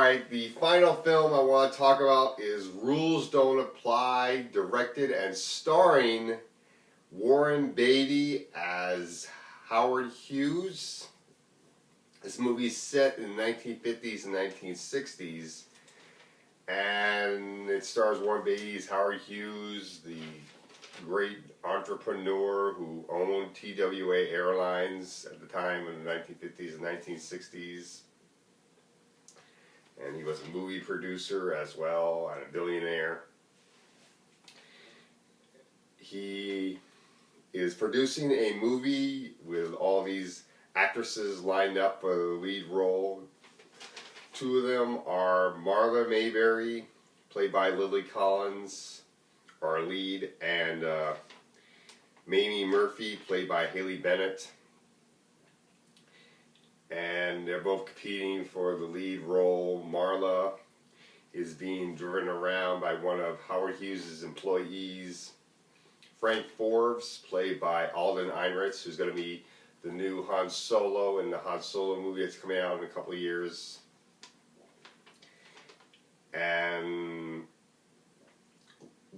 Alright, the final film I want to talk about is Rules Don't Apply, directed and starring Warren Beatty as Howard Hughes. This movie is set in the 1950s and 1960s, and it stars Warren Beatty as Howard Hughes, the great entrepreneur who owned TWA Airlines at the time in the 1950s and 1960s. And he was a movie producer as well, and a billionaire. He is producing a movie with all these actresses lined up for the lead role. Two of them are Marla Mayberry, played by Lily Collins, our lead, and Mamie Murphy, played by Haley Bennett. And they're both competing for the lead role. Marla is being driven around by one of Howard Hughes' employees, Frank Forbes, played by Alden Ehrenreich, who's going to be the new Han Solo in the Han Solo movie that's coming out in a couple of years. And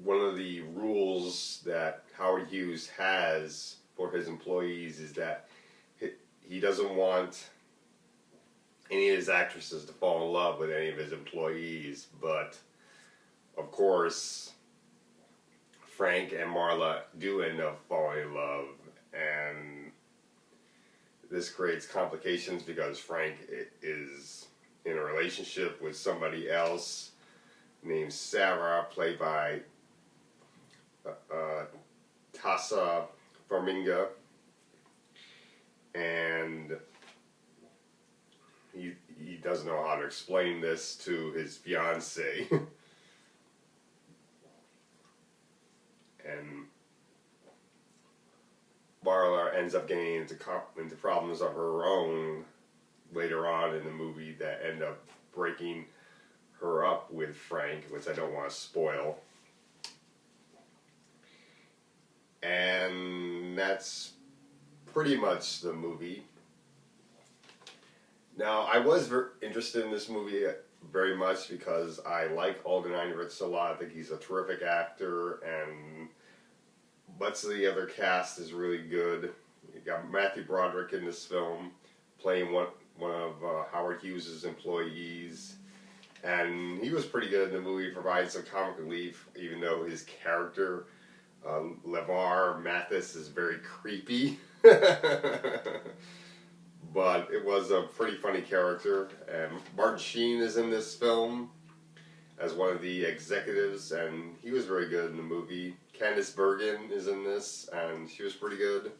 one of the rules that Howard Hughes has for his employees is that he doesn't want any of his actresses to fall in love with any of his employees, but of course Frank and Marla do end up falling in love, and this creates complications because Frank is in a relationship with somebody else named Sarah, played by Taissa Farmiga, and he doesn't know how to explain this to his fiancée. And Marla ends up getting into problems of her own later on in the movie that end up breaking her up with Frank, which I don't want to spoil. And that's pretty much the movie. Now, I was very interested in this movie very much because I like Alden Ehrenreich a lot. I think he's a terrific actor, and much of the other cast is really good. You got Matthew Broderick in this film, playing one of Howard Hughes' employees, and he was pretty good in the movie. He provided some comic relief, even though his character, LeVar Mathis, is very creepy. But it was a pretty funny character. And Martin Sheen is in this film as one of the executives, and he was very good in the movie. Candice Bergen is in this, and she was pretty good.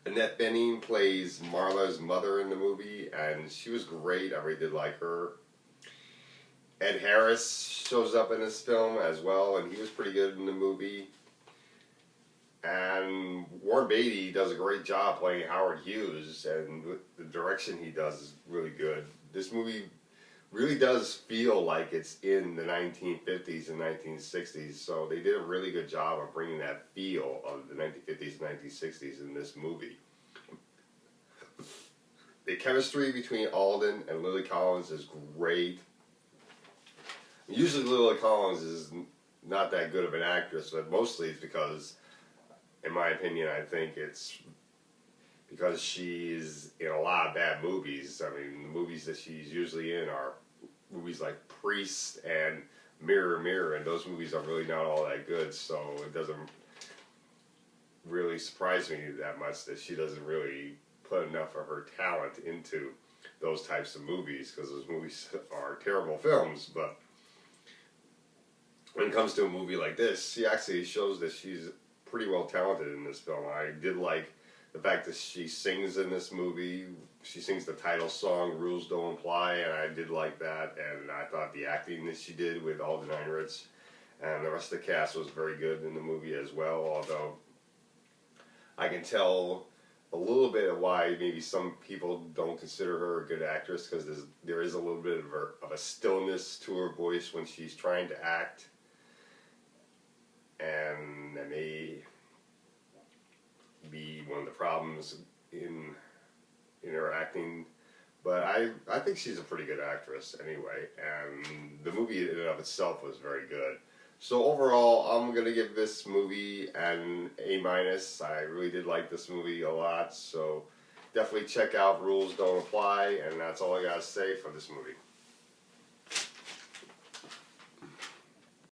Annette Bening plays Marla's mother in the movie, and she was great. I really did like her. Ed Harris shows up in this film as well, and he was pretty good in the movie. And Warren Beatty does a great job playing Howard Hughes, and the direction he does is really good. This movie really does feel like it's in the 1950s and 1960s, so they did a really good job of bringing that feel of the 1950s and 1960s in this movie. The chemistry between Alden and Lily Collins is great. Usually Lily Collins is not that good of an actress, but mostly it's because, in my opinion, I think it's because she's in a lot of bad movies. I mean, the movies that she's usually in are movies like Priest and Mirror Mirror, and those movies are really not all that good, so it doesn't really surprise me that much that she doesn't really put enough of her talent into those types of movies, because those movies are terrible films. But when it comes to a movie like this, she actually shows that she's pretty well talented in this film. I did like the fact that she sings in this movie. She sings the title song, Rules Don't Apply, and I did like that. And I thought the acting that she did with Alden Ehrenreich and the rest of the cast was very good in the movie as well, although I can tell a little bit of why maybe some people don't consider her a good actress, because there is a little bit of a stillness to her voice when she's trying to act. And that may be one of the problems in her acting But I think she's a pretty good actress anyway, and the movie in and of itself was very good. So overall, I'm gonna give this movie an A minus. I really did like this movie a lot, so definitely check out Rules Don't Apply, and that's all I gotta say for this movie.